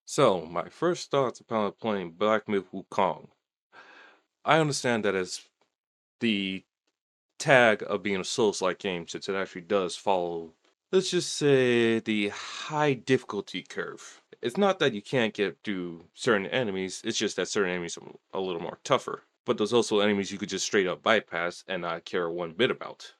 So, my first thoughts upon playing Black Myth Wukong. I understand that as the tag of being a Souls-like game, since it actually does follow, let's just say, the high difficulty curve. It's not that you can't get through certain enemies, it's just that certain enemies are a little more tougher. But there's also enemies you could just straight up bypass and not care one bit about.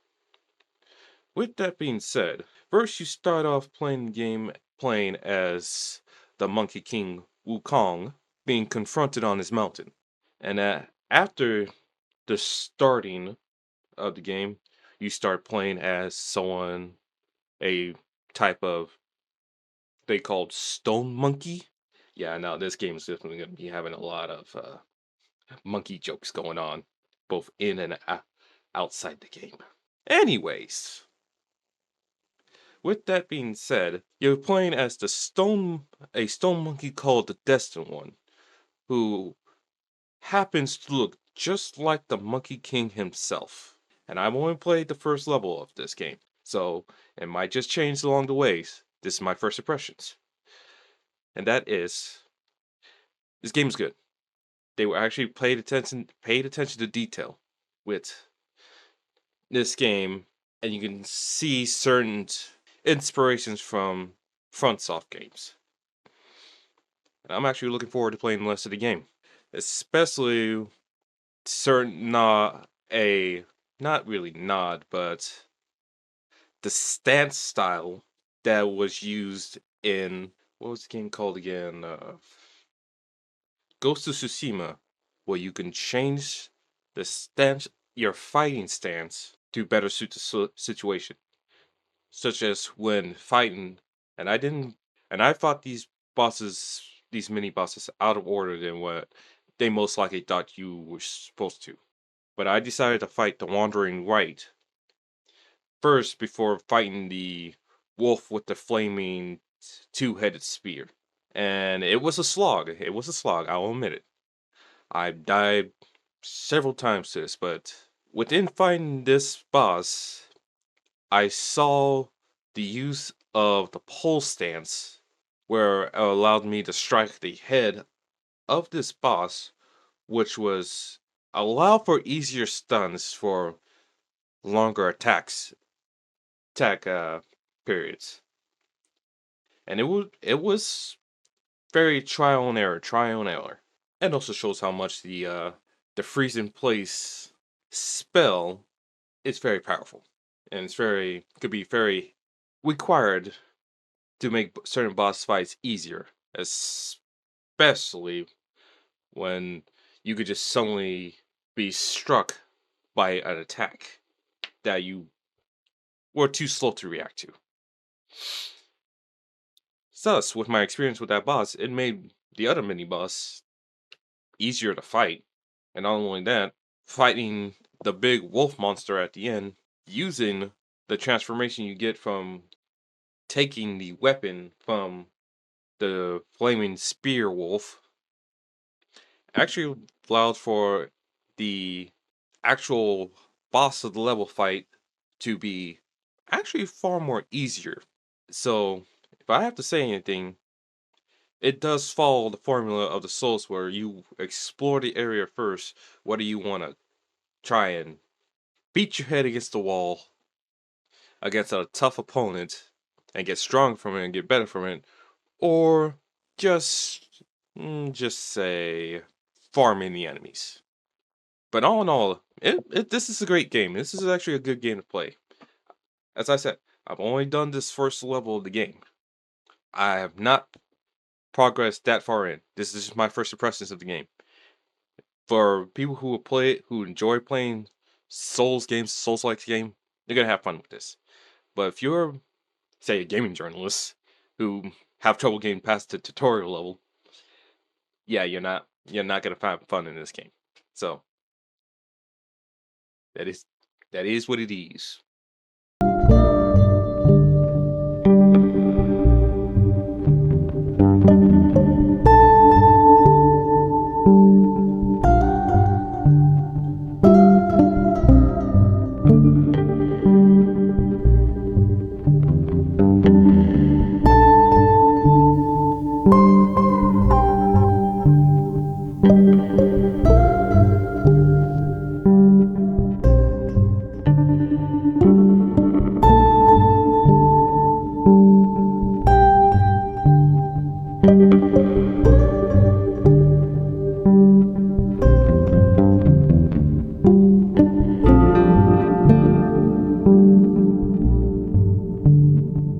With that being said, first you start off playing the game playing as the Monkey King Wukong being confronted on his mountain. And after the starting of the game, you start playing as someone, a type of, they called Stone Monkey. Yeah, now this game is definitely going to be having a lot of monkey jokes going on, both in and outside the game. Anyways, with that being said, you're playing as a stone monkey called the Destined One, who happens to look just like the Monkey King himself. And I've only played the first level of this game, so it might just change along the ways. This is my first impressions. And that is, this game is good. They were actually paid attention to detail with this game, and you can see certain inspirations from FromSoft games. And I'm actually looking forward to playing the rest of the game, especially certain a not really nod, but the stance style that was used in what was the game called again? Ghost of Tsushima, where you can change the stance, your fighting stance, to better suit the situation. Such as when fighting, and I didn't, and I fought these mini bosses, out of order than what they most likely thought you were supposed to. But I decided to fight the Wandering Right first before fighting the wolf with the flaming two-headed spear. And it was a slog. It was a slog, I'll admit it. I died several times to this, but within fighting this boss, I saw the use of the pole stance where it allowed me to strike the head of this boss, which was allow for easier stuns for longer attack periods. And it was very trial and error. And also shows how much the freeze in place spell is very powerful. And it's very could be very required to make certain boss fights easier, especially when you could just suddenly be struck by an attack that you were too slow to react to. Thus, with my experience with that boss, it made the other mini boss easier to fight. And not only that, fighting the big wolf monster at the end, using the transformation you get from taking the weapon from the flaming spear wolf, actually allowed for the actual boss of the level fight to be actually far more easier. So, if I have to say anything, it does follow the formula of the Souls where you explore the area first, whether you want to try and beat your head against the wall against a tough opponent and get strong from it and get better from it, or just just say farming the enemies. But all in all, this is a great game. This is actually a good game to play. As I said, I've only done this first level of the game. I have not progressed that far in. This is just my first impressions of the game. For people who will play it, who enjoy playing Souls games, Souls-like game, they're gonna have fun with this. But if you're, say, a gaming journalist who have trouble getting past the tutorial level, yeah, you're not gonna find fun in this game. So that is that is what it is.